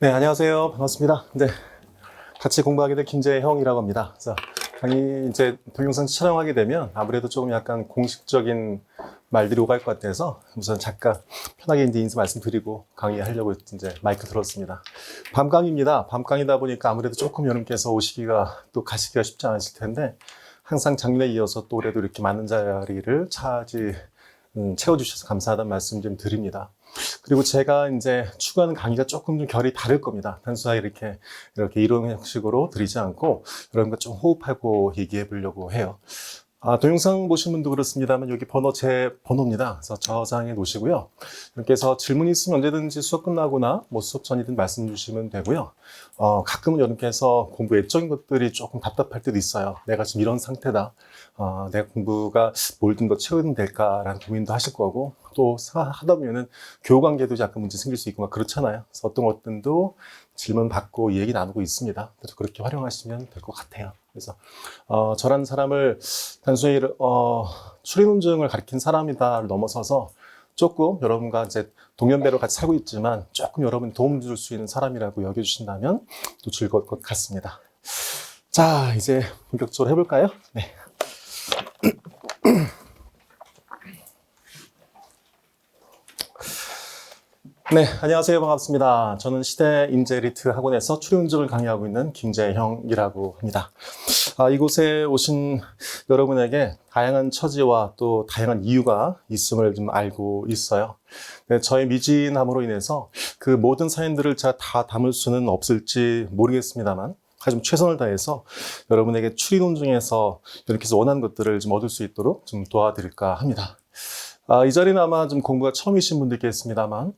네, 안녕하세요. 반갑습니다. 네, 같이 공부하게 될 김재형이라고 합니다. 그래서 강의 이제 동영상 촬영하게 되면 아무래도 조금 약간 공식적인 말들이 오갈 것 같아서 우선 잠깐 편하게 이제 인사 말씀드리고 강의하려고 이제 마이크 들었습니다. 밤 강의입니다. 밤 강의다 보니까 아무래도 조금 여러분께서 오시기가 또 가시기가 쉽지 않으실 텐데 항상 작년에 이어서 또 올해도 이렇게 많은 자리를 채워주셔서 감사하다는 말씀 좀 드립니다. 그리고 제가 이제 추구하는 강의가 조금 좀 결이 다를 겁니다. 단순하게 이렇게 이론 형식으로 드리지 않고 여러분과 좀 호흡하고 얘기해 보려고 해요. 동영상 보신 분도 그렇습니다만 여기 제 번호입니다. 그래서 저장해 놓으시고요. 여러분께서 질문이 있으면 언제든지 수업 끝나거나 수업 전이든 말씀 주시면 되고요. 가끔은 여러분께서 공부 외적인 것들이 조금 답답할 때도 있어요. 내가 지금 이런 상태다. 내가 공부가 뭘 좀 더 채우면 될까라는 고민도 하실 거고 또 하다 보면은 교우 관계도 약간 문제 생길 수 있고 막 그렇잖아요. 그래서 어떤 것들도 질문 받고 얘기 나누고 있습니다. 그래서 그렇게 활용하시면 될 것 같아요. 그래서 저라는 사람을 단순히 추리논증을 가리킨 사람이다를 넘어서서 조금 여러분과 이제 동년배로 같이 살고 있지만 조금 여러분 도움 줄 수 있는 사람이라고 여겨주신다면 또 즐거울 것 같습니다. 자, 이제 본격적으로 해볼까요? 네. 네, 안녕하세요. 반갑습니다. 저는 시대 인재 엘리트 학원에서 추리논증을 강의하고 있는 김재형이라고 합니다. 이곳에 오신 여러분에게 다양한 처지와 또 다양한 이유가 있음을 좀 알고 있어요. 네, 저의 미진함으로 인해서 그 모든 사연들을 제가 다 담을 수는 없을지 모르겠습니다만 하지만 최선을 다해서 여러분에게 추리논증에서 여러분께서 원하는 것들을 좀 얻을 수 있도록 좀 도와드릴까 합니다. 이 자리는 아마 좀 공부가 처음이신 분도 있겠습니다만,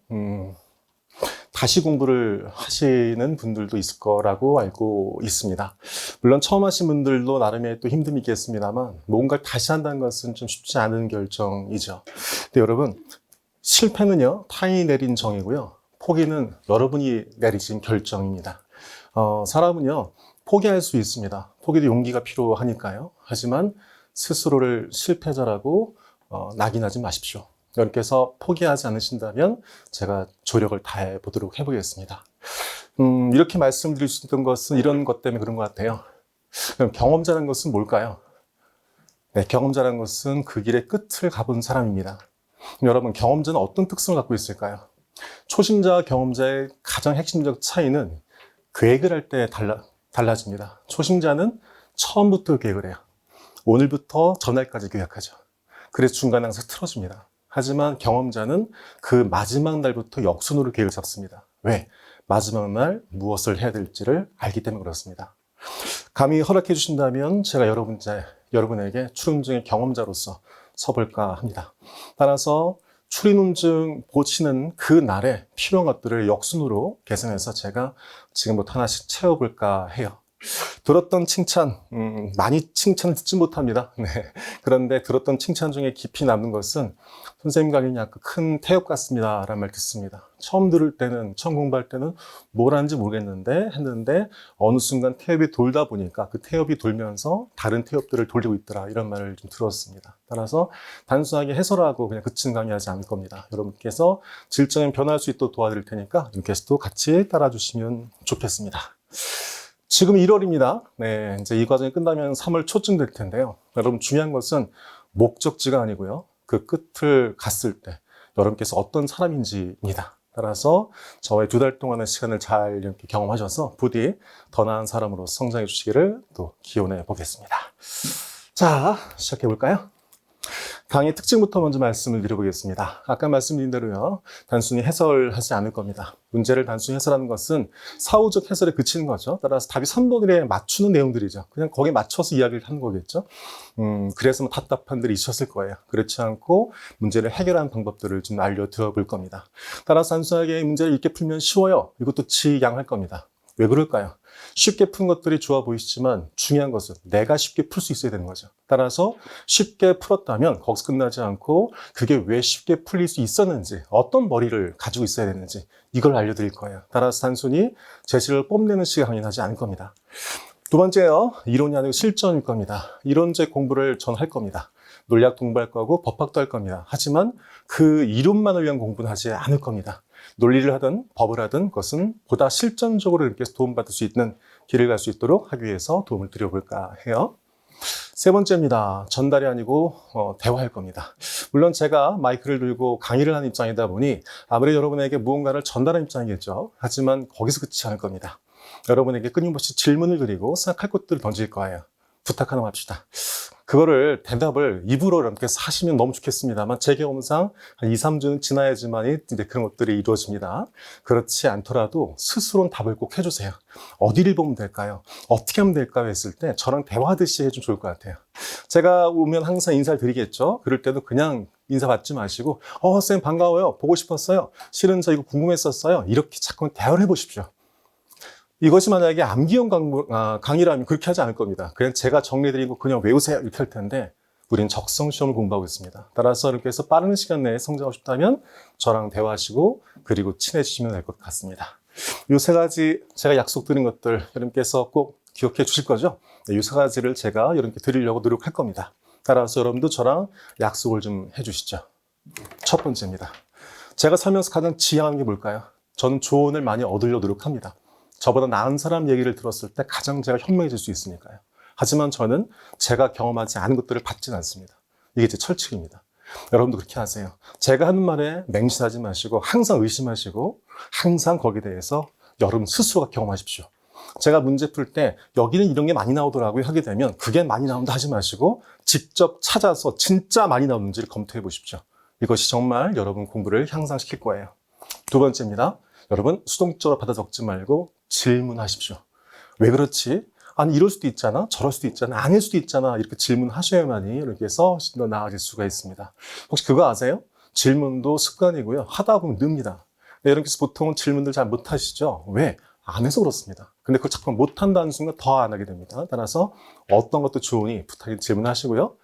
다시 공부를 하시는 분들도 있을 거라고 알고 있습니다. 물론 처음 하신 분들도 나름의 또 힘듦이 있겠습니다만, 뭔가를 다시 한다는 것은 좀 쉽지 않은 결정이죠. 근데 여러분, 실패는요, 타인이 내린 정이고요, 포기는 여러분이 내리신 결정입니다. 사람은요, 포기할 수 있습니다. 포기도 용기가 필요하니까요. 하지만 스스로를 실패자라고 낙인하지 마십시오. 여러분께서 포기하지 않으신다면 제가 조력을 다해 보도록 해보겠습니다. 이렇게 말씀드릴 수 있던 것은 이런 것 때문에 그런 것 같아요. 그럼 경험자라는 것은 뭘까요? 네, 경험자라는 것은 그 길의 끝을 가본 사람입니다. 여러분, 경험자는 어떤 특성을 갖고 있을까요? 초심자와 경험자의 가장 핵심적 차이는 계획을 할 때 달라집니다. 초심자는 처음부터 계획을 해요. 오늘부터 전날까지 계획하죠. 그래서 중간에 항상 틀어집니다. 하지만 경험자는 그 마지막 날부터 역순으로 계획을 잡습니다. 왜? 마지막 날 무엇을 해야 될지를 알기 때문에 그렇습니다. 감히 허락해 주신다면 제가 여러분에게 추리논증의 경험자로서 서볼까 합니다. 따라서 추리논증 보시는 그 날에 필요한 것들을 역순으로 계산해서 제가 지금부터 하나씩 채워볼까 해요. 들었던 칭찬, 많이 칭찬을 듣지 못합니다. 네. 그런데 들었던 칭찬 중에 깊이 남는 것은 선생님 강의는 약간 큰 태엽 같습니다 라는 말 듣습니다. 처음 공부할 때는 뭘 하는지 모르겠는데 했는데 어느 순간 태엽이 돌다 보니까 그 태엽이 돌면서 다른 태엽들을 돌리고 있더라 이런 말을 좀 들었습니다. 따라서 단순하게 해설하고 그냥 그치는 강의하지 않을 겁니다. 여러분께서 질적인 변화할 수 있도록 도와드릴 테니까 여러분께서도 같이 따라주시면 좋겠습니다. 지금 1월입니다. 네, 이제 이 과정이 끝나면 3월 초쯤 될 텐데요. 여러분 중요한 것은 목적지가 아니고요. 그 끝을 갔을 때 여러분께서 어떤 사람인지입니다. 따라서 저의 2달 동안의 시간을 잘 이렇게 경험하셔서 부디 더 나은 사람으로 성장해 주시기를 또 기원해 보겠습니다. 자, 시작해 볼까요? 강의 특징부터 먼저 말씀을 드려보겠습니다. 아까 말씀드린 대로요. 단순히 해설하지 않을 겁니다. 문제를 단순히 해설하는 것은 사후적 해설에 그치는 거죠. 따라서 답이 3번에 맞추는 내용들이죠. 그냥 거기에 맞춰서 이야기를 하는 거겠죠. 그래서 답답한 들이 있었을 거예요. 그렇지 않고 문제를 해결하는 방법들을 좀 알려드려 볼 겁니다. 따라서 단순하게 문제를 이렇게 풀면 쉬워요. 이것도 지양할 겁니다. 왜 그럴까요? 쉽게 푼 것들이 좋아 보이시지만 중요한 것은 내가 쉽게 풀 수 있어야 되는 거죠. 따라서 쉽게 풀었다면 거기서 끝나지 않고 그게 왜 쉽게 풀릴 수 있었는지, 어떤 머리를 가지고 있어야 되는지 이걸 알려드릴 거예요. 따라서 단순히 제시를 뽐내는 식의 강의는 하지 않을 겁니다. 두 번째요. 이론이 아니고 실전일 겁니다. 이론적 공부를 전 할 겁니다. 논리학 공부할 거고 법학도 할 겁니다. 하지만 그 이론만을 위한 공부는 하지 않을 겁니다. 논리를 하든 법을 하든 그것은 보다 실전적으로 이렇게 도움받을 수 있는 길을 갈 수 있도록 하기 위해서 도움을 드려볼까 해요. 세 번째입니다. 전달이 아니고 대화할 겁니다. 물론 제가 마이크를 들고 강의를 하는 입장이다 보니 아무래도 여러분에게 무언가를 전달하는 입장이겠죠. 하지만 거기서 그치지 않을 겁니다. 여러분에게 끊임없이 질문을 드리고 생각할 것들을 던질 거예요. 부탁 하나 합시다. 그거를 대답을 입으로 이렇게 하시면 너무 좋겠습니다만 제 경험상 한 2, 3주는 지나야지만이 이제 그런 것들이 이루어집니다. 그렇지 않더라도 스스로는 답을 꼭 해주세요. 어디를 보면 될까요? 어떻게 하면 될까요? 했을 때 저랑 대화하듯이 해주면 좋을 것 같아요. 제가 오면 항상 인사를 드리겠죠. 그럴 때도 그냥 인사 받지 마시고 쌤 반가워요. 보고 싶었어요. 실은 저 이거 궁금했었어요. 이렇게 자꾸 대화를 해보십시오. 이것이 만약에 암기형 강의라면 그렇게 하지 않을 겁니다. 그냥 제가 정리해드리고 그냥 외우세요 이렇게 할 텐데 우리는 적성시험을 공부하고 있습니다. 따라서 이렇게 해서 빠른 시간 내에 성장하고 싶다면 저랑 대화하시고 그리고 친해지시면 될 것 같습니다. 이 세 가지 제가 약속드린 것들 여러분께서 꼭 기억해 주실 거죠? 이 세 가지를 제가 여러분께 드리려고 노력할 겁니다. 따라서 여러분도 저랑 약속을 좀 해주시죠. 첫 번째입니다. 제가 살면서 가장 지향하는 게 뭘까요? 저는 조언을 많이 얻으려고 노력합니다. 저보다 나은 사람 얘기를 들었을 때 가장 제가 현명해질 수 있으니까요. 하지만 저는 제가 경험하지 않은 것들을 받지는 않습니다. 이게 제 철칙입니다. 여러분도 그렇게 하세요. 제가 하는 말에 맹신하지 마시고 항상 의심하시고 항상 거기에 대해서 여러분 스스로가 경험하십시오. 제가 문제 풀 때 여기는 이런 게 많이 나오더라고요 하게 되면 그게 많이 나온다 하지 마시고 직접 찾아서 진짜 많이 나오는지를 검토해 보십시오. 이것이 정말 여러분 공부를 향상시킬 거예요. 두 번째입니다. 여러분 수동적으로 받아 적지 말고 질문하십시오. 왜 그렇지? 아니 이럴 수도 있잖아. 저럴 수도 있잖아. 아닐 수도 있잖아. 이렇게 질문하셔야만이 이렇게 해서 더 나아질 수가 있습니다. 혹시 그거 아세요? 질문도 습관이고요. 하다 보면 늡니다. 여러분께서 보통은 질문들 잘 못하시죠? 왜? 안 해서 그렇습니다. 근데 그걸 자꾸 못한다는 순간 더 안 하게 됩니다. 따라서 어떤 것도 좋으니 부탁해 질문하시고요.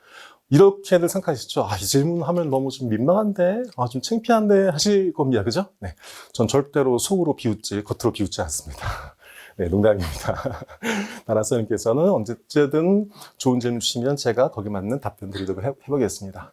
이렇게들 생각하시죠? 이 질문하면 너무 좀 민망한데, 좀 창피한데 하실 겁니다. 그죠? 네. 전 절대로 속으로 비웃지, 겉으로 비웃지 않습니다. 네, 농담입니다. 따라서 여러분께서는 언제든 좋은 질문 주시면 제가 거기에 맞는 답변 드리도록 해보겠습니다.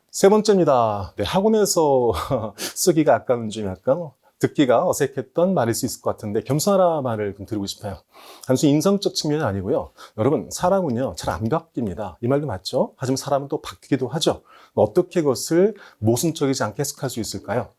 세 번째입니다. 네, 학원에서 쓰기가 아까운 좀 약간 듣기가 어색했던 말일 수 있을 것 같은데 겸손하라 말을 좀 드리고 싶어요. 단순히 인성적 측면이 아니고요. 여러분 사람은요 잘 안 바뀝니다. 이 말도 맞죠? 하지만 사람은 또 바뀌기도 하죠. 어떻게 그것을 모순적이지 않게 해석할 수 있을까요?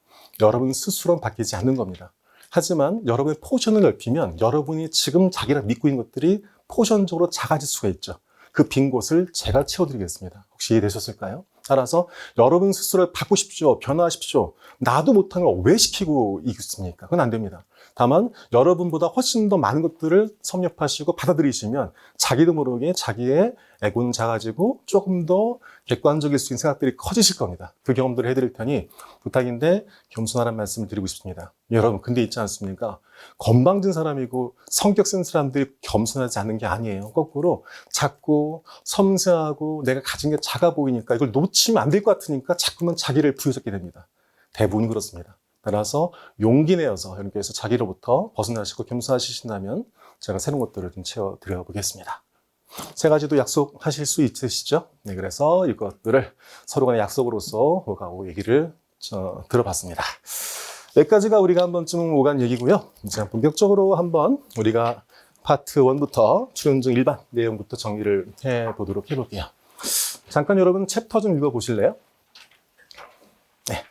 여러분 스스로는 바뀌지 않는 겁니다. 하지만 여러분의 포션을 넓히면 여러분이 지금 자기가 믿고 있는 것들이 포션적으로 작아질 수가 있죠. 그 빈 곳을 제가 채워드리겠습니다. 혹시 이해되셨을까요? 따라서 여러분 스스로를 바꾸십시오. 변화하십시오. 나도 못한 걸 왜 시키고 있습니까? 그건 안 됩니다. 다만 여러분보다 훨씬 더 많은 것들을 섭렵하시고 받아들이시면 자기도 모르게 자기의 에고는 작아지고 조금 더 객관적일 수 있는 생각들이 커지실 겁니다. 그 경험들을 해드릴 테니 부탁인데 겸손하라는 말씀을 드리고 싶습니다. 여러분 근데 있지 않습니까? 건방진 사람이고 성격 센 사람들이 겸손하지 않는 게 아니에요. 거꾸로 작고 섬세하고 내가 가진 게 작아 보이니까 이걸 놓치면 안 될 것 같으니까 자꾸만 자기를 부여잡게 됩니다. 대부분 그렇습니다. 따라서 용기 내어서 여러분께서 자기로부터 벗어나시고 겸손하시신다면 제가 새로운 것들을 좀 채워드려 보겠습니다. 세 가지도 약속하실 수 있으시죠? 네, 그래서 이것들을 서로 간의 약속으로서 오가고 얘기를 들어봤습니다. 여기까지가 우리가 한 번쯤 오간 얘기고요. 이제 본격적으로 한번 우리가 파트 1부터 출연증 일반 내용부터 정리를 해보도록 해볼게요. 잠깐 여러분 챕터 좀 읽어보실래요? 네.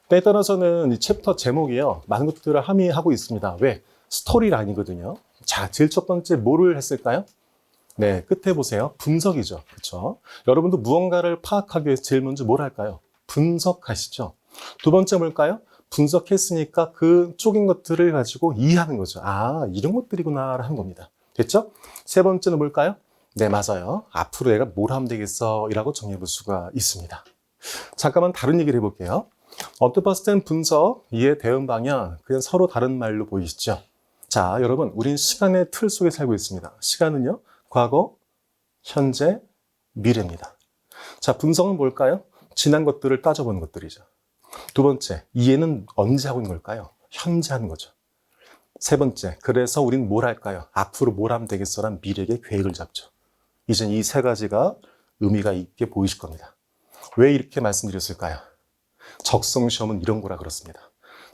때에 따라서는 이 챕터 제목이요. 많은 것들을 함의하고 있습니다. 왜? 스토리라인이거든요. 자, 제일 첫 번째 뭐를 했을까요? 네, 끝에 보세요. 분석이죠. 그렇죠? 여러분도 무언가를 파악하기 위해서 제일 먼저 뭘 할까요? 분석하시죠. 두 번째 뭘까요? 분석했으니까 그 쪼갠 것들을 가지고 이해하는 거죠. 이런 것들이구나 하는 겁니다. 됐죠? 세 번째는 뭘까요? 네, 맞아요. 앞으로 내가 뭘 하면 되겠어? 이라고 정리해 볼 수가 있습니다. 잠깐만 다른 얘기를 해볼게요. 언뜻 봤을 땐 분석, 이해, 대응 방향, 그냥 서로 다른 말로 보이시죠? 자, 여러분, 우린 시간의 틀 속에 살고 있습니다. 시간은요, 과거, 현재, 미래입니다. 자, 분석은 뭘까요? 지난 것들을 따져보는 것들이죠. 두 번째, 이해는 언제 하고 있는 걸까요? 현재 하는 거죠. 세 번째, 그래서 우린 뭘 할까요? 앞으로 뭘 하면 되겠어란 미래의 계획을 잡죠. 이젠 이 세 가지가 의미가 있게 보이실 겁니다. 왜 이렇게 말씀드렸을까요? 적성시험은 이런 거라 그렇습니다.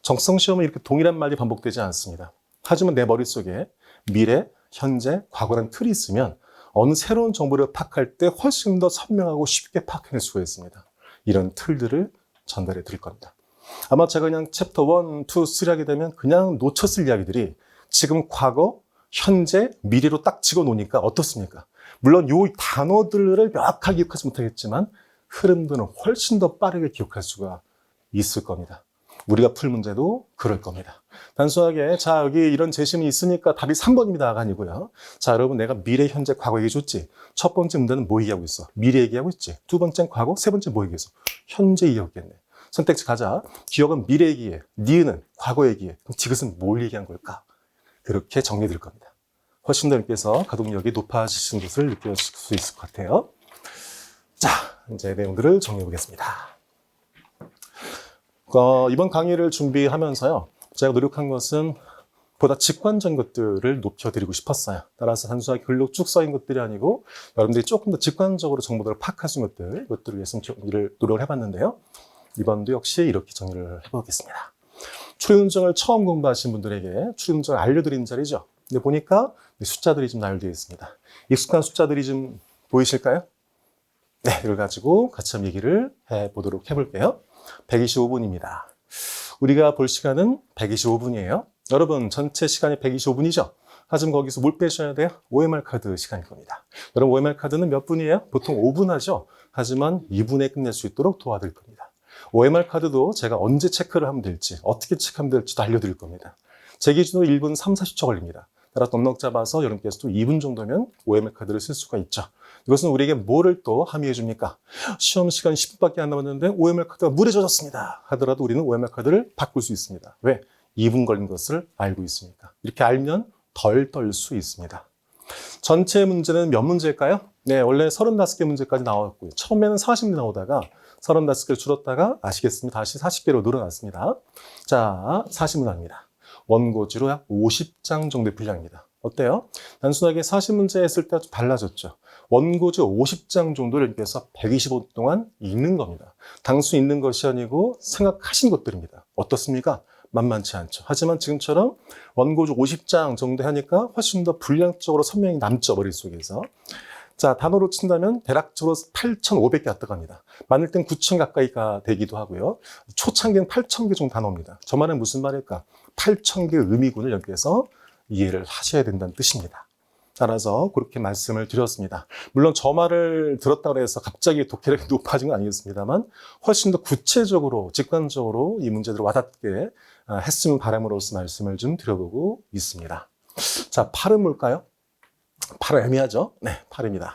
적성 시험은 이렇게 동일한 말이 반복되지 않습니다. 하지만 내 머릿속에 미래, 현재, 과거라는 틀이 있으면 어느 새로운 정보를 파악할 때 훨씬 더 선명하고 쉽게 파악해낼 수가 있습니다. 이런 틀들을 전달해 드릴 겁니다. 아마 제가 그냥 챕터 1, 2, 3 하게 되면 그냥 놓쳤을 이야기들이 지금 과거, 현재, 미래로 딱 찍어 놓으니까 어떻습니까? 물론 이 단어들을 명확하게 기억하지 못하겠지만 흐름들은 훨씬 더 빠르게 기억할 수가 있을 겁니다. 우리가 풀 문제도 그럴 겁니다. 단순하게 자 여기 이런 제시문이 있으니까 답이 3번입니다가 아니고요. 자 여러분 내가 미래, 현재, 과거 얘기해줬지. 첫 번째 문제는 뭐 얘기하고 있어? 미래 얘기하고 있지. 두 번째는 과거, 세 번째 뭐 얘기했어? 현재 얘기하겠네. 선택지 가자. 기억은 미래 얘기해. 니은은 과거 얘기해. 그럼 지금은 뭘 얘기한 걸까? 그렇게 정리될 겁니다. 훨씬 더 여러분께서 가동력이 높아지신 것을 느끼실 수 있을 것 같아요. 자, 이제 내용들을 정리해 보겠습니다. 이번 강의를 준비하면서요. 제가 노력한 것은 보다 직관적인 것들을 높여드리고 싶었어요. 따라서 단순하게 글로 쭉 써있는 것들이 아니고 여러분들이 조금 더 직관적으로 정보들을 파악할 수 있는 것들, 이것들을 위해서 노력을 해봤는데요. 이번도 역시 이렇게 정리를 해보겠습니다. 추리운전을 처음 공부하신 분들에게 추리운전을 알려드리는 자리죠. 근데 보니까 숫자들이 좀 나열되어 있습니다. 익숙한 숫자들이 좀 보이실까요? 네, 이걸 가지고 같이 한번 얘기를 해보도록 해볼게요. 125분입니다. 우리가 볼 시간은 125분이에요. 여러분, 전체 시간이 125분이죠? 하지만 거기서 뭘 빼셔야 돼요? OMR 카드 시간일 겁니다. 여러분, OMR 카드는 몇 분이에요? 보통 5분 하죠? 하지만 2분에 끝낼 수 있도록 도와드릴 겁니다. OMR 카드도 제가 언제 체크를 하면 될지, 어떻게 체크하면 될지도 알려드릴 겁니다. 제 기준으로 1분 3, 40초 걸립니다. 따라 넉넉 잡아서 여러분께서도 2분 정도면 OMR 카드를 쓸 수가 있죠. 이것은 우리에게 뭐를 또 함의해 줍니까? 시험 시간 10분밖에 안 남았는데 OMR 카드가 물에 젖었습니다. 하더라도 우리는 OMR 카드를 바꿀 수 있습니다. 왜? 2분 걸린 것을 알고 있으니까. 이렇게 알면 덜 떨 수 있습니다. 전체 문제는 몇 문제일까요? 네, 원래 35개 문제까지 나왔고요. 처음에는 40개 나오다가 35개를 줄었다가 아시겠습니다. 다시 40개로 늘어났습니다. 자, 40문항입니다. 원고지로 약 50장 정도의 분량입니다. 어때요? 단순하게 40문제 했을 때와 좀 달라졌죠. 원고지 50장 정도를 읽어서 125분 동안 읽는 겁니다. 당수 읽는 것이 아니고 생각하신 것들입니다. 어떻습니까? 만만치 않죠. 하지만 지금처럼 원고지 50장 정도 하니까 훨씬 더 분량적으로 선명히 남죠, 머릿속에서. 자, 단어로 친다면 대략적으로 8,500개 왔다 갑니다. 많을 땐 9,000 가까이가 되기도 하고요. 초창기는 8,000개 정도 단어입니다. 저 말은 무슨 말일까? 8,000개의 의미군을 여기에서 이해를 하셔야 된다는 뜻입니다. 따라서 그렇게 말씀을 드렸습니다. 물론 저 말을 들었다고 해서 갑자기 독해력이 높아진 건 아니겠습니다만 훨씬 더 구체적으로, 직관적으로 이 문제들을 와닿게 했으면 바람으로서 말씀을 좀 드려보고 있습니다. 자, 8은 뭘까요? 8은 애매하죠? 네, 8입니다.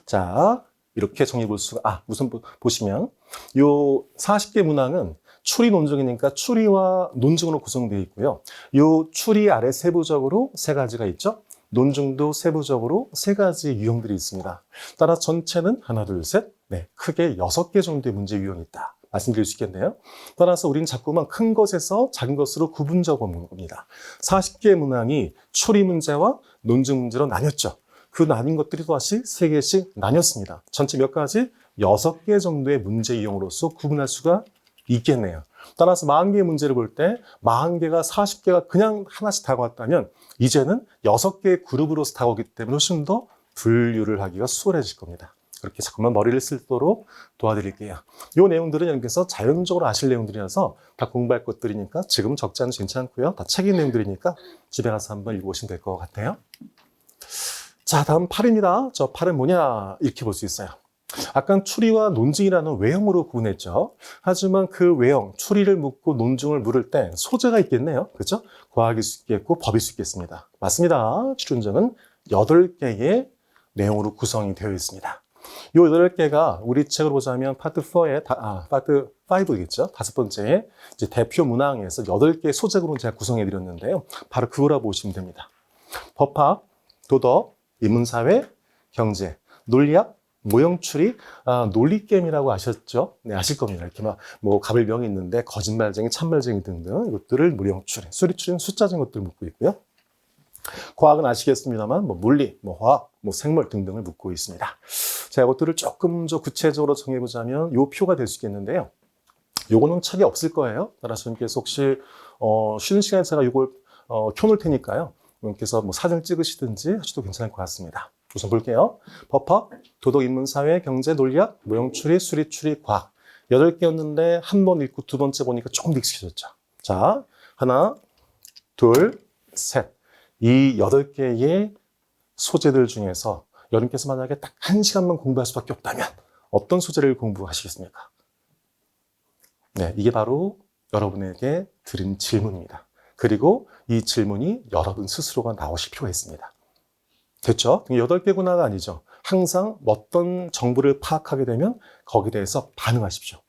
자, 이렇게 정리해 볼 수가, 우선 보시면 요 40개 문항은 추리 논증이니까 추리와 논증으로 구성되어 있고요. 요 추리 아래 세부적으로 세 가지가 있죠. 논증도 세부적으로 세 가지 유형들이 있습니다. 따라 전체는 하나, 둘, 셋, 네, 크게 6개 정도의 문제 유형이 있다. 말씀드릴 수 있겠네요. 따라서 우리는 자꾸만 큰 것에서 작은 것으로 구분적 보는 겁니다. 40개의 문항이 추리 문제와 논증 문제로 나뉘었죠. 그 나뉜 것들이 또다시 3개씩 나뉘었습니다. 전체 몇 가지? 6개 정도의 문제 유형으로서 구분할 수가 있겠네요. 따라서 40개의 문제를 볼 때 40개가 40개가 그냥 하나씩 다가왔다면 이제는 6개의 그룹으로서 다가오기 때문에 훨씬 더 분류를 하기가 수월해질 겁니다. 그렇게 자꾸만 머리를 쓰도록 도와드릴게요. 이 내용들은 여기서 자연적으로 아실 내용들이라서 다 공부할 것들이니까 지금 적지 않아도 괜찮고요. 다 책인 내용들이니까 집에 가서 한번 읽어보시면 될 것 같아요. 자, 다음 8입니다. 저 8은 뭐냐 이렇게 볼 수 있어요. 아까 추리와 논증이라는 외형으로 구분했죠. 하지만 그 외형, 추리를 묻고 논증을 물을 때 소재가 있겠네요. 그렇죠? 과학일 수 있겠고 법일 수 있겠습니다. 맞습니다. 추리논증은 8개의 내용으로 구성이 되어 있습니다. 이 8개가 우리 책으로 보자면 파트 4의 파트 5겠죠. 5번째 이제 대표 문항에서 8개의 소재로 제가 구성해 드렸는데요. 바로 그거라고 보시면 됩니다. 법학, 도덕, 인문사회, 경제, 논리학, 모형추리, 논리게임이라고 아셨죠? 네, 아실 겁니다. 이렇게 뭐 가불병이 있는데 거짓말쟁이, 참말쟁이 등등 이것들을 모형추리, 수리추리는 숫자적인 것들을 묻고 있고요. 과학은 아시겠습니다만 뭐 물리, 뭐 화학, 뭐 생물 등등을 묻고 있습니다. 자, 이것들을 조금 더 구체적으로 정해보자면 요 표가 될 수 있겠는데요. 요거는 책에 없을 거예요. 따라서 님께서 혹시 쉬는 시간에 제가 이걸 켜놓을 테니까요. 여러분께서 뭐 사진을 찍으시든지 하셔도 괜찮을 것 같습니다. 우선 볼게요. 법학, 도덕, 인문, 사회, 경제, 논리학, 모형 추리, 수리 추리, 과학. 8개였는데 한 번 읽고 두 번째 보니까 조금 익숙해졌죠. 자, 하나, 둘, 셋. 이 8개의 소재들 중에서 여러분께서 만약에 딱 1시간만 공부할 수밖에 없다면 어떤 소재를 공부하시겠습니까? 네, 이게 바로 여러분에게 드린 질문입니다. 그리고 이 질문이 여러분 스스로가 나오실 필요가 있습니다. 됐죠? 8개구나가 아니죠. 항상 어떤 정보를 파악하게 되면 거기에 대해서 반응하십시오.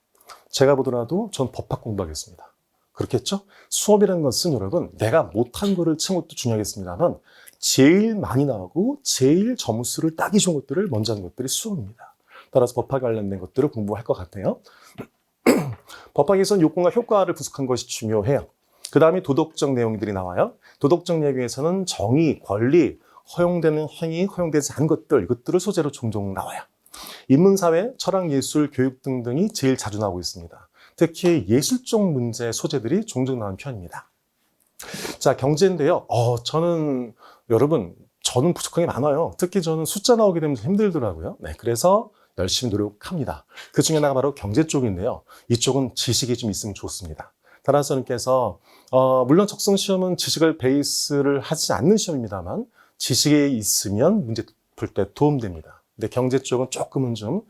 제가 보더라도 전 법학 공부하겠습니다. 그렇겠죠? 수업이라는 것은 여러분 내가 못한 거를 채운 것도 중요하겠습니다만 제일 많이 나오고 제일 점수를 따기 좋은 것들을 먼저 하는 것들이 수업입니다. 따라서 법학에 관련된 것들을 공부할 것 같아요. 법학에서는 요건과 효과를 분석한 것이 중요해요. 그 다음에 도덕적 내용들이 나와요. 도덕적 내용에서는 정의, 권리, 허용되는 행위, 허용되지 않은 것들, 이것들을 소재로 종종 나와요. 인문사회, 철학, 예술, 교육 등등이 제일 자주 나오고 있습니다. 특히 예술적 문제 소재들이 종종 나오는 편입니다. 자, 경제인데요. 저는 부족한 게 많아요. 특히 저는 숫자 나오게 되면 힘들더라고요. 네, 그래서 열심히 노력합니다. 그 중에 하나가 바로 경제 쪽인데요. 이쪽은 지식이 좀 있으면 좋습니다. 따라서 여러분께서 물론 적성 시험은 지식을 베이스를 하지 않는 시험입니다만 지식이 있으면 문제 풀 때 도움됩니다. 근데 경제 쪽은 조금은 좀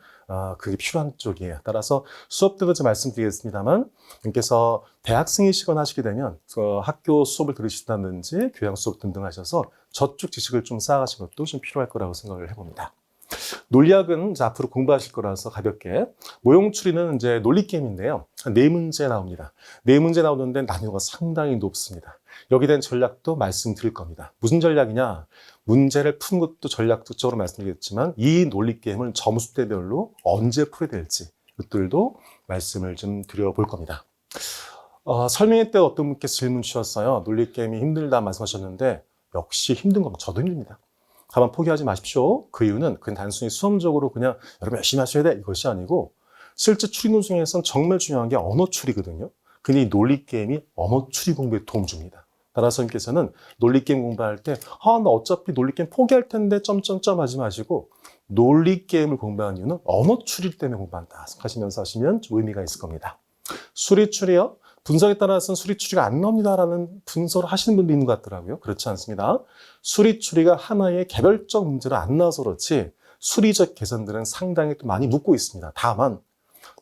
그게 필요한 쪽이에요. 따라서 수업 때도 좀 말씀드리겠습니다만 여러분께서 대학생이시거나 하시게 되면 학교 수업을 들으시다든지 교양 수업 등등 하셔서 저쪽 지식을 좀 쌓아가신 것도 좀 필요할 거라고 생각을 해봅니다. 논리학은 이제 앞으로 공부하실 거라서 가볍게. 모형 추리는 이제 논리 게임인데요. 4문제 나옵니다. 4문제 나오는데 난이도가 상당히 높습니다. 여기에 대한 전략도 말씀드릴 겁니다. 무슨 전략이냐? 문제를 푸는 것도 전략적으로 말씀드리겠지만 이 논리 게임을 점수대별로 언제 풀어야 될지 이것들도 말씀을 좀 드려볼 겁니다. 설명회 때 어떤 분께서 질문 주셨어요. 논리 게임이 힘들다 말씀하셨는데 역시 힘든 건 저도 힘듭니다. 가만 포기하지 마십시오. 그 이유는 그냥 단순히 수험적으로 그냥 여러분 열심히 하셔야 돼 이것이 아니고 실제 추리논 중에서는 정말 중요한 게 언어 추리거든요. 근데 이 논리 게임이 언어 추리 공부에 도움 줍니다. 따라서 선생님께서는 논리 게임 공부할 때 나 어차피 논리 게임 포기할 텐데 점점점 하지 마시고 논리 게임을 공부하는 이유는 언어 추리 때문에 공부한다 하시면서 하시면 좀 의미가 있을 겁니다. 수리 추리요? 분석에 따라서는 수리 추리가 안 나옵니다라는 분석을 하시는 분도 있는 것 같더라고요. 그렇지 않습니다. 수리 추리가 하나의 개별적 문제로 안 나와서 그렇지 수리적 개선들은 상당히 또 많이 묻고 있습니다. 다만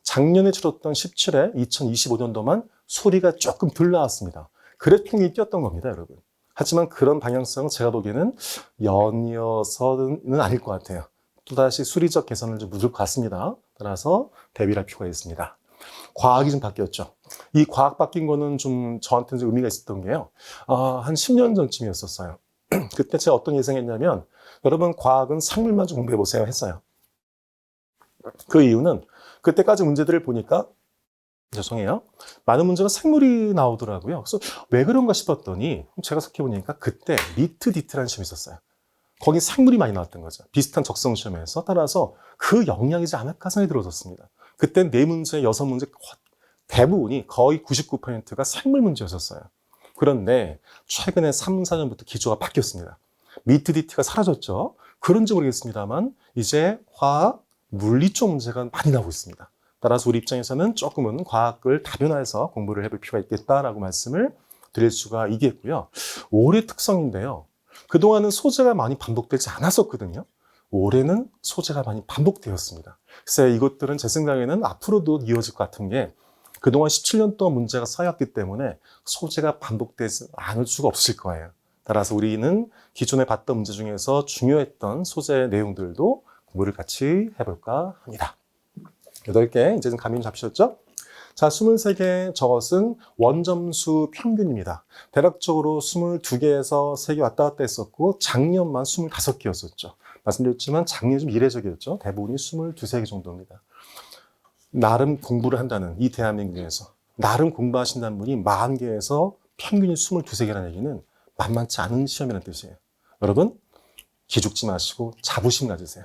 작년에 치렀던 17회 2025년도만 수리가 조금 덜 나왔습니다. 그래픽이 뛰었던 겁니다, 여러분. 하지만 그런 방향성은 제가 보기에는 연이어서는 아닐 것 같아요. 또다시 수리적 개선을 좀 묻을 것 같습니다. 따라서 대비할 필요가 있습니다. 과학이 좀 바뀌었죠. 이 과학 바뀐 거는 좀 저한테는 좀 의미가 있었던 게요. 한 10년 전쯤이었었어요. 그때 제가 어떤 예상했냐면 여러분 과학은 생물만 좀 공부해보세요 했어요. 그 이유는 그때까지 문제들을 보니까 죄송해요. 많은 문제가 생물이 나오더라고요. 그래서 왜 그런가 싶었더니 제가 생각해보니까 그때 미트 디트라는 시험이 있었어요. 거기 생물이 많이 나왔던 거죠. 비슷한 적성 시험에서. 따라서 그 영향이지 않을까 생각이 들어졌습니다. 그때 4문제, 6문제 대부분이 거의 99%가 생물 문제였었어요. 그런데 최근에 3, 4년부터 기조가 바뀌었습니다. 미트 디트가 사라졌죠. 그런지 모르겠습니다만 이제 화학, 물리 쪽 문제가 많이 나오고 있습니다. 따라서 우리 입장에서는 조금은 과학을 다변화해서 공부를 해볼 필요가 있겠다라고 말씀을 드릴 수가 있겠고요. 올해 특성인데요. 그동안은 소재가 많이 반복되지 않았었거든요. 올해는 소재가 많이 반복되었습니다. 그래서 이것들은 제 생각에는 앞으로도 이어질 것 같은 게 그동안 17년 동안 문제가 쌓였기 때문에 소재가 반복되지 않을 수가 없을 거예요. 따라서 우리는 기존에 봤던 문제 중에서 중요했던 소재 내용들도 공부를 같이 해볼까 합니다. 8개, 이제 좀 감이 잡히셨죠? 자, 23개, 저것은 원점수 평균입니다. 대략적으로 22개에서 3개 왔다 갔다 했었고, 작년만 25개였었죠. 말씀드렸지만 작년이 좀 이례적이었죠. 대부분이 22, 3개 정도입니다. 나름 공부를 한다는 이 대한민국에서 나름 공부하신다는 분이 40개에서 평균이 22, 3개라는 얘기는 만만치 않은 시험이라는 뜻이에요. 여러분, 기죽지 마시고 자부심 가지세요.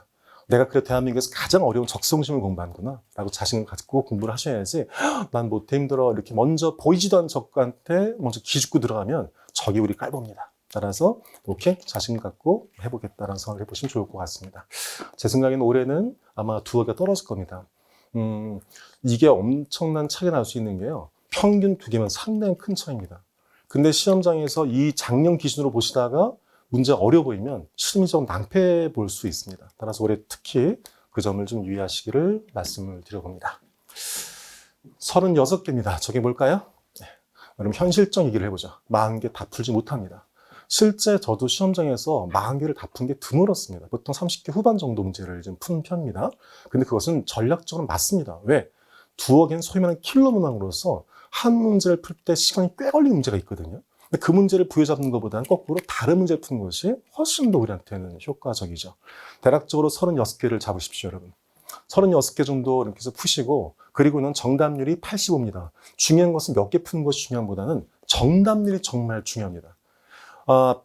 내가 그래 대한민국에서 가장 어려운 적성심을 공부하는구나 라고 자신을 갖고 공부를 하셔야지 난 못해 힘들어 이렇게 먼저 보이지도 않는 적한테 먼저 기죽고 들어가면 적이 우리 깔봅니다. 따라서 이렇게 자신을 갖고 해보겠다라는 생각을 해보시면 좋을 것 같습니다. 제 생각에는 올해는 아마 두어가 떨어질 겁니다. 이게 엄청난 차이가 날 수 있는 게요. 평균 2개면 상당히 큰 차이입니다. 근데 시험장에서 이 작년 기준으로 보시다가 문제가 어려 보이면 심리적으로 낭패해 볼 수 있습니다. 따라서 올해 특히 그 점을 좀 유의하시기를 말씀을 드려봅니다. 36개입니다. 저게 뭘까요? 네. 그럼 현실적 얘기를 해보죠. 40개 다 풀지 못합니다. 실제 저도 시험장에서 40개를 다 푼 게 드물었습니다. 보통 30개 후반 정도 문제를 좀 푸는 편입니다. 근데 그것은 전략적으로 맞습니다. 왜? 두어 개는 소위 말하는 킬러 문항으로서 한 문제를 풀 때 시간이 꽤 걸리는 문제가 있거든요. 근데 그 문제를 부여잡는 것보다는 거꾸로 다른 문제를 푸는 것이 훨씬 더 우리한테는 효과적이죠. 대략적으로 36개를 잡으십시오, 여러분. 36개 정도 이렇게 해서 푸시고, 그리고는 정답률이 85입니다. 중요한 것은 몇 개 푸는 것이 중요한 보다는 정답률이 정말 중요합니다.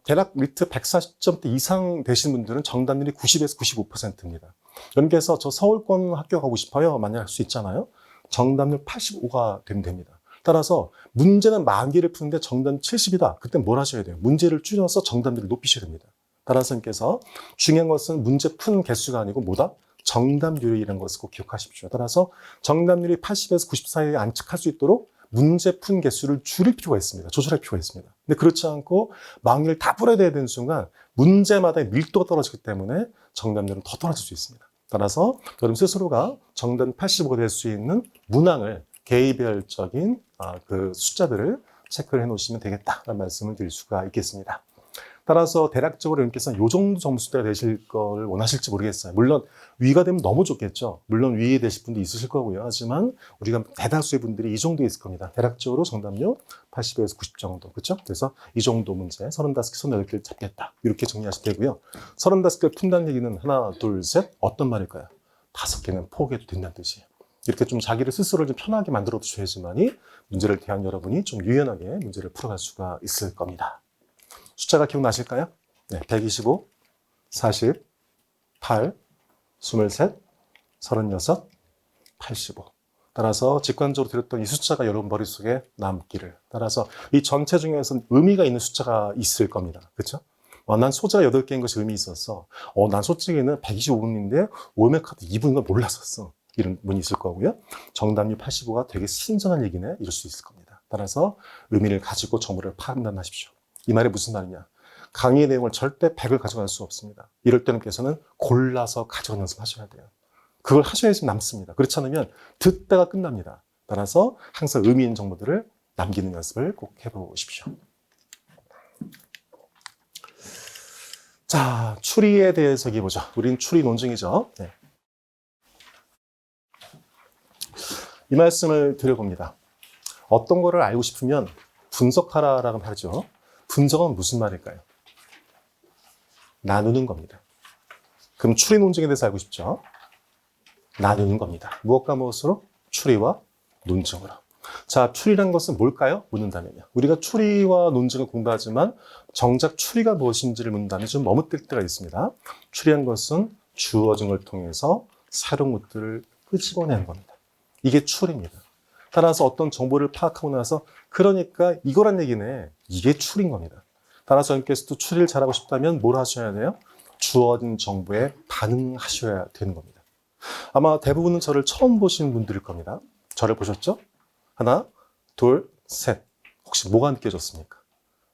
대략 리트 140점대 이상 되신 분들은 정답률이 90에서 95%입니다. 그래서 저 서울권 학교 가고 싶어요. 만약 할 수 있잖아요. 정답률 85가 되면 됩니다. 따라서 문제는 40개를 푸는데 정답 70이다. 그때 뭘 하셔야 돼요? 문제를 줄여서 정답률을 높이셔야 됩니다. 따라서 선생님께서 중요한 것은 문제 푼 개수가 아니고 뭐다? 정답률이라는 것을 꼭 기억하십시오. 따라서 정답률이 80에서 90 사이에 안착할 수 있도록 문제 푼 개수를 줄일 필요가 있습니다. 조절할 필요가 있습니다. 근데 그렇지 않고 40개를 다 풀어야 되는 순간 문제마다의 밀도가 떨어지기 때문에 정답률은 더 떨어질 수 있습니다. 따라서 여러분 스스로가 정답 85가 될 수 있는 문항을 개의별적인 그 숫자들을 체크를 해 놓으시면 되겠다라는 말씀을 드릴 수가 있겠습니다. 따라서 대략적으로 여러분께서는 이 정도 점수대가 되실 걸 원하실지 모르겠어요. 물론 위가 되면 너무 좋겠죠. 물론 위에 되실 분도 있으실 거고요. 하지만 우리가 대다수의 분들이 이 정도 있을 겁니다. 대략적으로 정답률 80에서 90 정도. 그렇죠? 그래서 이 정도 문제 35개, 38개를 잡겠다. 이렇게 정리하시면 되고요. 35개를 푼다는 얘기는 하나, 둘, 셋 어떤 말일까요? 5개는 포기해도 된다는 뜻이에요. 이렇게 좀 자기를 스스로 좀 편하게 만들어 주셔야지만이 문제를 대한 여러분이 좀 유연하게 문제를 풀어갈 수가 있을 겁니다. 숫자가 기억나실까요? 네, 125, 40, 8, 23, 36, 85. 따라서 직관적으로 드렸던 이 숫자가 여러분 머릿속에 남기를. 따라서 이 전체 중에서 의미가 있는 숫자가 있을 겁니다. 그렇죠? 난 소재가 8개인 것이 의미 있었어. 난 솔직히는 125분인데 오메카드 2분인 걸 몰랐었어. 이런 분이 있을 거고요. 정답률 85가 되게 신선한 얘기네. 이럴 수 있을 겁니다. 따라서 의미를 가지고 정보를 판단하십시오. 이 말이 무슨 말이냐? 강의의 내용을 절대 100을 가져갈 수 없습니다. 이럴 때는 께서는 골라서 가져가는 연습하셔야 돼요. 그걸 하셔야지 남습니다. 그렇지 않으면 듣다가 끝납니다. 따라서 항상 의미 있는 정보들을 남기는 연습을 꼭 해보십시오. 자, 추리에 대해서 얘기해 보죠. 우린 추리 논증이죠. 네. 이 말씀을 드려봅니다. 어떤 거를 알고 싶으면 분석하라라고 하죠. 분석은 무슨 말일까요? 나누는 겁니다. 그럼 추리 논증에 대해서 알고 싶죠? 나누는 겁니다. 무엇과 무엇으로? 추리와 논증으로. 자, 추리란 것은 뭘까요? 묻는다면요. 우리가 추리와 논증을 공부하지만 정작 추리가 무엇인지를 묻는다면 좀 머뭇댈 때가 있습니다. 추리한 것은 주어증을 통해서 새로운 것들을 끄집어내는 겁니다. 이게 추리입니다. 따라서 어떤 정보를 파악하고 나서 그러니까 이거란 얘기네. 이게 추리인 겁니다. 따라서 여러분께서도 추리를 잘하고 싶다면 뭘 하셔야 돼요? 주어진 정보에 반응하셔야 되는 겁니다. 아마 대부분은 저를 처음 보시는 분들일 겁니다. 저를 보셨죠? 하나, 둘, 셋. 혹시 뭐가 느껴졌습니까?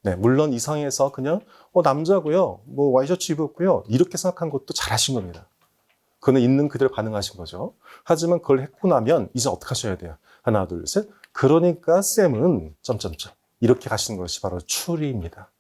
네, 물론 이상해서 그냥 남자고요. 뭐 와이셔츠 입었고요. 이렇게 생각한 것도 잘하신 겁니다. 그거는 있는 그대로 반응하신 거죠. 하지만 그걸 했고 나면 이제 어떻게 하셔야 돼요? 하나, 둘, 셋. 그러니까 쌤은 점점점 이렇게 가시는 것이 바로 추리입니다.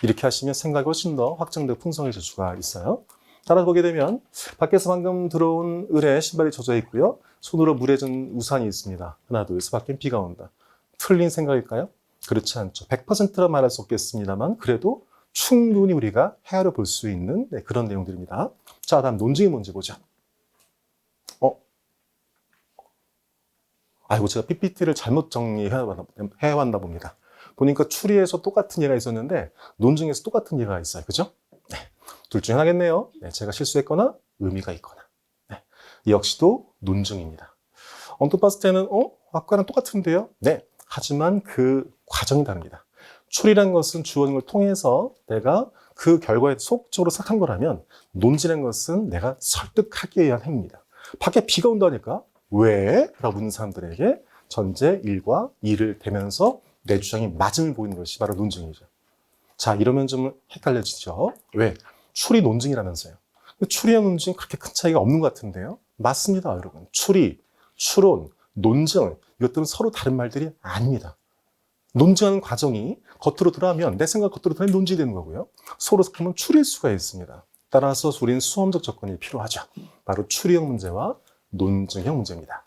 이렇게 하시면 생각이 훨씬 더 확장되고 풍성해질 수가 있어요. 따라 보게 되면 밖에서 방금 들어온 을에 신발이 젖어 있고요. 손으로 물에 든 우산이 있습니다. 하나, 둘, 셋. 밖엔 비가 온다. 틀린 생각일까요? 그렇지 않죠. 100%라 말할 수 없겠습니다만 그래도 충분히 우리가 헤아려 볼 수 있는 그런 내용들입니다. 자, 다음 논증의 문제 보자. 아이고, 제가 PPT를 잘못 정리해왔나 봅니다. 보니까 추리에서 똑같은 예가 있었는데 논증에서 똑같은 예가 있어요. 그죠? 네. 둘 중에 하나겠네요. 네, 제가 실수했거나 의미가 있거나. 이 역시도 논증입니다. 언뜻 봤을 때는 아까랑 똑같은데요? 네. 하지만 그 과정이 다릅니다. 추리라는 것은 주어진 걸 통해서 내가 그 결과에 속적으로 생각한 거라면 논지라는 것은 내가 설득하기 위한 행위입니다. 밖에 비가 온다니까 왜? 라고 묻는 사람들에게 전제 1과 2를 대면서 내 주장이 맞음을 보이는 것이 바로 논증이죠. 자, 이러면 좀 헷갈려지죠. 왜? 추리 논증이라면서요. 추리와 논증이 그렇게 큰 차이가 없는 것 같은데요. 맞습니다, 여러분. 추리, 추론, 논증 이것들은 서로 다른 말들이 아닙니다. 논증하는 과정이 겉으로 드러나면 내 생각 겉으로 드러나면 논지되는 거고요. 서로 섞으면 추릴 수가 있습니다. 따라서 우리는 수험적 접근이 필요하죠. 바로 추리형 문제와 논증형 문제입니다.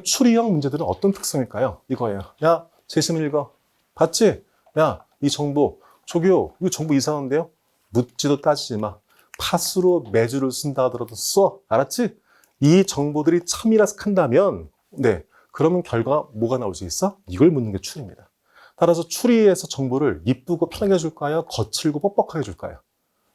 추리형 문제들은 어떤 특성일까요? 이거예요. 야, 재심 읽어. 봤지? 야, 이 정보, 조교, 이거 정보 이상한데요? 묻지도 따지지 마. 파수로 매주를 쓴다 하더라도 써. 알았지? 이 정보들이 참이라서 한다면, 네, 그러면 결과가 뭐가 나올 수 있어? 이걸 묻는 게 추리입니다. 따라서 추리에서 정보를 이쁘고 편하게 줄까요? 거칠고 뻑뻑하게 줄까요?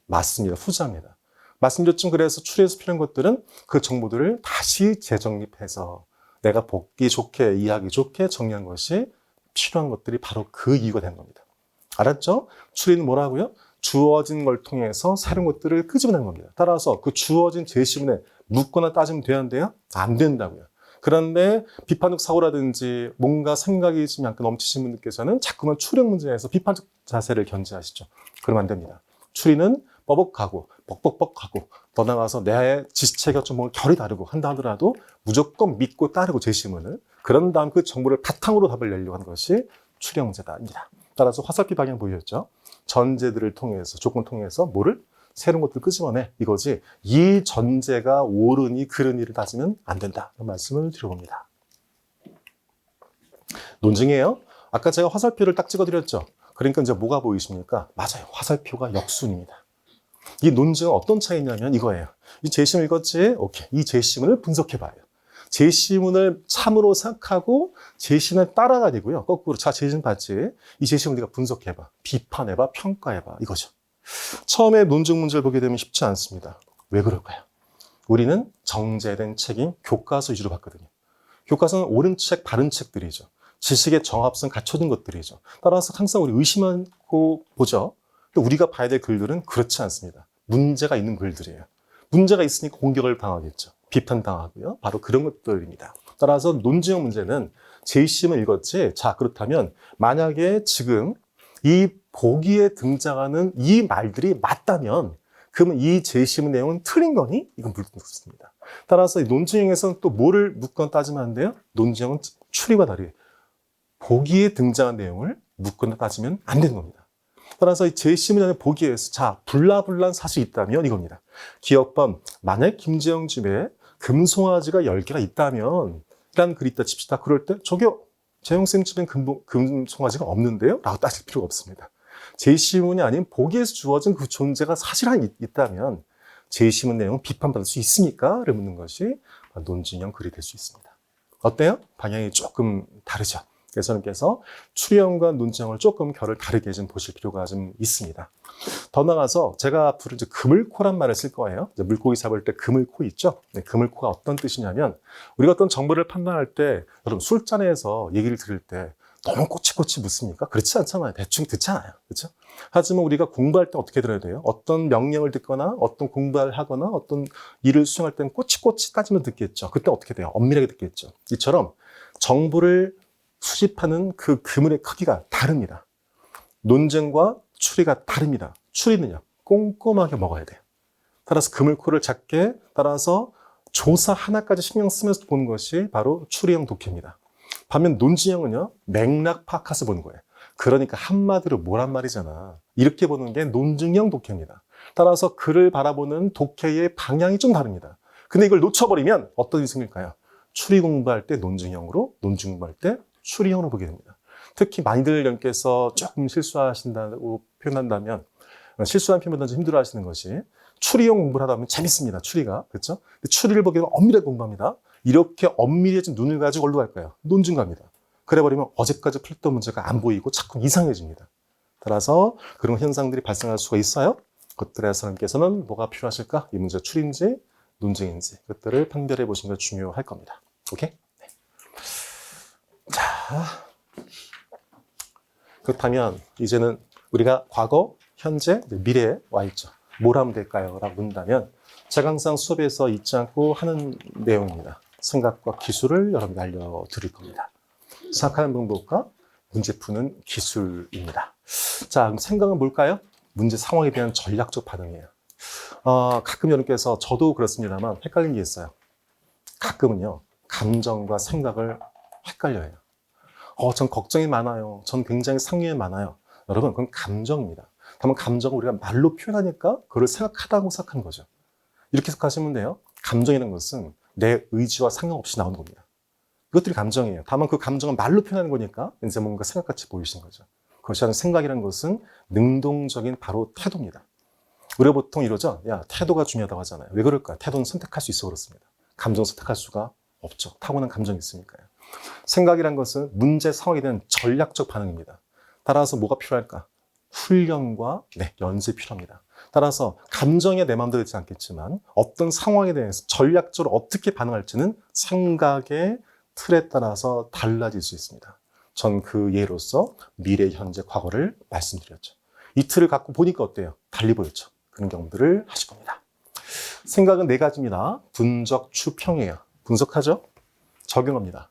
맞습니다. 후자입니다. 말씀드렸지만 그래서 추리에서 필요한 것들은 그 정보들을 다시 재정립해서 내가 보기 좋게, 이해하기 좋게 정리한 것이 필요한 것들이 바로 그 이유가 된 겁니다. 알았죠? 추리는 뭐라고요? 주어진 걸 통해서 새로운 것들을 끄집어내는 겁니다. 따라서 그 주어진 제시문에 묻거나 따지면 돼야 한대요? 안 된다고요. 그런데 비판적 사고라든지 뭔가 생각이 좀 약간 넘치신 분들께서는 자꾸만 추리형 문제에서 비판적 자세를 견지하시죠. 그러면 안 됩니다. 추리는 뻐벅하고 뻑뻑뻑하고 더 나가서 내 지식체계가 좀 뭔가 결이 다르고 한다 하더라도 무조건 믿고 따르고 제시문을 그런 다음 그 정보를 바탕으로 답을 내려고 하는 것이 추리형 문제다입니다. 따라서 화살표 방향 보이셨죠? 전제들을 통해서 조건을 통해서 뭐를? 새로운 것들을 끄집어내 이거지 이 전제가 옳으니 그르니를 따지면 안 된다 이런 말씀을 드려봅니다. 논증이에요. 아까 제가 화살표를 딱 찍어드렸죠. 그러니까 이제 뭐가 보이십니까? 맞아요. 화살표가 역순입니다. 이 논증은 어떤 차이냐면 이거예요. 이 제시문 읽었지? 오케이. 이 제시문을 분석해봐요. 제시문을 참으로 생각하고 제시문을 따라다니고요. 거꾸로 자 제시문 봤지? 이 제시문 네가 분석해봐. 비판해봐. 평가해봐. 이거죠. 처음에 논증 문제를 보게 되면 쉽지 않습니다. 왜 그럴까요? 우리는 정제된 책인 교과서 위주로 봤거든요. 교과서는 옳은 책, 바른 책들이죠. 지식의 정합성 갖춰진 것들이죠. 따라서 항상 우리 의심하고 보죠. 근데 우리가 봐야 될 글들은 그렇지 않습니다. 문제가 있는 글들이에요. 문제가 있으니까 공격을 당하겠죠. 비판당하고요. 바로 그런 것들입니다. 따라서 논증형 문제는 제시문을 읽었지. 자, 그렇다면 만약에 지금 이 보기에 등장하는 이 말들이 맞다면 그러면 이 제시문 내용은 틀린 거니? 이건 묻습니다. 따라서 논증형에서는 또 뭐를 묻거나 따지면 안 돼요? 논증형은 추리와 다르게 보기에 등장한 내용을 묻거나 따지면 안 되는 겁니다. 따라서 이 제시문 안에 보기에서 자 불나불난 사실이 있다면 이겁니다. 기억범 만약 김재영 집에 금송아지가 10개가 있다면 라는 글이 있다 칩시다. 그럴 때 저기요. 재영쌤 집엔 금송아지가 없는데요? 라고 따질 필요가 없습니다. 제시문이 아닌 보기에서 주어진 그 존재가 사실은 있다면 제시문 내용은 비판받을 수 있습니까? 를 묻는 것이 논증형 글이 될 수 있습니다. 어때요? 방향이 조금 다르죠. 그래서 선생님께서 추리형과 논증형을 조금 결을 다르게 좀 보실 필요가 좀 있습니다. 더 나가서 제가 앞으로 이제 그물코란 말을 쓸 거예요. 이제 물고기 잡을 때 그물코 있죠? 네, 그물코가 어떤 뜻이냐면 우리가 어떤 정보를 판단할 때 여러분 술자리에서 얘기를 들을 때 너무 꼬치꼬치 묻습니까? 그렇지 않잖아요. 대충 듣잖아요. 그렇죠? 하지만 우리가 공부할 때 어떻게 들어야 돼요? 어떤 명령을 듣거나 어떤 공부를 하거나 어떤 일을 수행할 때는 꼬치꼬치 따지면 듣겠죠. 그때 어떻게 돼요? 엄밀하게 듣겠죠. 이처럼 정보를 수집하는 그 그물의 크기가 다릅니다. 논증과 추리가 다릅니다. 추리는요, 꼼꼼하게 먹어야 돼요. 따라서 그물코를 작게 따라서 조사 하나까지 신경 쓰면서 보는 것이 바로 추리형 독해입니다. 반면 논증형은요, 맥락 파악해서 보는 거예요. 그러니까 한마디로 뭐란 말이잖아. 이렇게 보는 게 논증형 독해입니다. 따라서 글을 바라보는 독해의 방향이 좀 다릅니다. 근데 이걸 놓쳐버리면 어떤 일이 생길까요? 추리 공부할 때 논증형으로, 논증 공부할 때 추리형으로 보게 됩니다. 특히 많이들 여러분께서 조금 실수하신다고 표현한다면 실수한 표현보다 좀 힘들어 하시는 것이 추리형 공부를 하다 보면 재밌습니다. 추리가. 그렇죠? 추리를 보게 되면 엄밀하게 공부합니다. 이렇게 엄밀해진 눈을 가지고 어디로 갈까요? 논증 갑니다. 그래버리면 어제까지 풀렸던 문제가 안 보이고 자꾸 이상해집니다. 따라서 그런 현상들이 발생할 수가 있어요. 그것들에 선생님께서는 뭐가 필요하실까? 이 문제 추리인지 논증인지 그것들을 판별해 보시는 게 중요할 겁니다. 오케이? 네. 자, 그렇다면 이제는 우리가 과거, 현재, 미래에 와 있죠. 뭘 하면 될까요? 라고 묻는다면 제가 항상 수업에서 잊지 않고 하는 내용입니다. 생각과 기술을 여러분께 알려드릴 겁니다. 생각하는 방법과 문제 푸는 기술입니다. 자, 그럼 생각은 뭘까요? 문제 상황에 대한 전략적 반응이에요. 가끔 여러분께서 저도 그렇습니다만 헷갈리는 게 있어요. 가끔은요, 감정과 생각을 헷갈려요. 전 걱정이 많아요. 전 굉장히 상념이 많아요. 여러분, 그건 감정입니다. 다만 감정을 우리가 말로 표현하니까 그걸 생각하다고 생각하는 거죠. 이렇게 생각하시면 돼요. 감정이라는 것은 내 의지와 상관없이 나오는 겁니다. 이것들이 감정이에요. 다만 그 감정을 말로 표현하는 거니까 이제 뭔가 생각같이 보이시는 거죠. 그것이 아니라 생각이라는 것은 능동적인 바로 태도입니다. 우리가 보통 이러죠. 야, 태도가 중요하다고 하잖아요. 왜 그럴까요? 태도는 선택할 수 있어 그렇습니다. 감정 선택할 수가 없죠. 타고난 감정이 있으니까요. 생각이란 것은 문제 상황에 대한 전략적 반응입니다. 따라서 뭐가 필요할까? 훈련과 연습이 필요합니다. 따라서 감정에 내 마음대로 되지 않겠지만 어떤 상황에 대해서 전략적으로 어떻게 반응할지는 생각의 틀에 따라서 달라질 수 있습니다. 전 그 예로서 미래, 현재, 과거를 말씀드렸죠. 이 틀을 갖고 보니까 어때요? 달리 보였죠. 그런 경험들을 하실 겁니다. 생각은 4가지입니다. 분적, 추평이에요. 분석하죠? 적용합니다.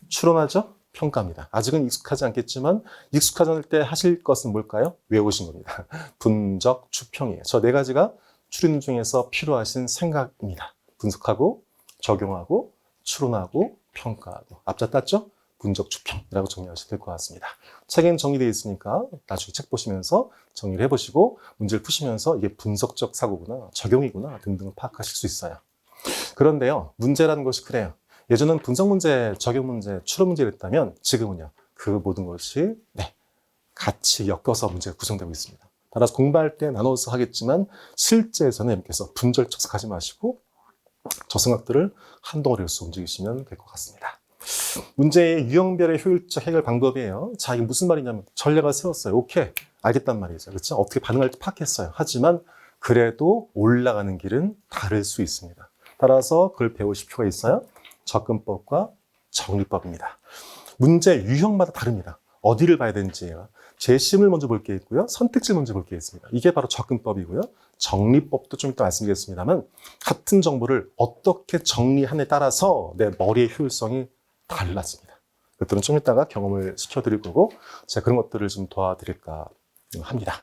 추론하죠? 평가합니다. 아직은 익숙하지 않겠지만 익숙하지 않을 때 하실 것은 뭘까요? 외우신 겁니다. 분적, 추평이에요. 저 4가지가 추론 중에서 필요하신 생각입니다. 분석하고, 적용하고, 추론하고, 평가하고. 앞자 땄죠? 분적, 추평이라고 정리하셔도 될 것 같습니다. 책엔 정리되어 있으니까 나중에 책 보시면서 정리를 해보시고 문제를 푸시면서 이게 분석적 사고구나, 적용이구나 등등을 파악하실 수 있어요. 그런데요, 문제라는 것이 그래요. 예전은 분석 문제, 적용 문제, 추론 문제를 했다면 지금은요, 그 모든 것이 같이 엮여서 문제가 구성되고 있습니다. 따라서 공부할 때 나눠서 하겠지만 실제에서는 여러분께서 분절쳐서 가지 마시고 저 생각들을 한 덩어리로서 움직이시면 될 것 같습니다. 문제의 유형별의 효율적 해결 방법이에요. 자, 이게 무슨 말이냐면 전략을 세웠어요. 오케이, 알겠단 말이죠. 그렇죠? 어떻게 반응할지 파악했어요. 하지만 그래도 올라가는 길은 다를 수 있습니다. 따라서 그걸 배우실 필요가 있어요. 접근법과 정리법입니다. 문제 유형마다 다릅니다. 어디를 봐야 되는지예요. 재심을 먼저 볼 게 있고요. 선택지를 먼저 볼 게 있습니다. 이게 바로 접근법이고요. 정리법도 좀 이따 말씀드리겠습니다만 같은 정보를 어떻게 정리하느냐에 따라서 내 머리의 효율성이 달랐습니다. 그것들은 좀 이따가 경험을 시켜드릴 거고 제가 그런 것들을 좀 도와드릴까 합니다.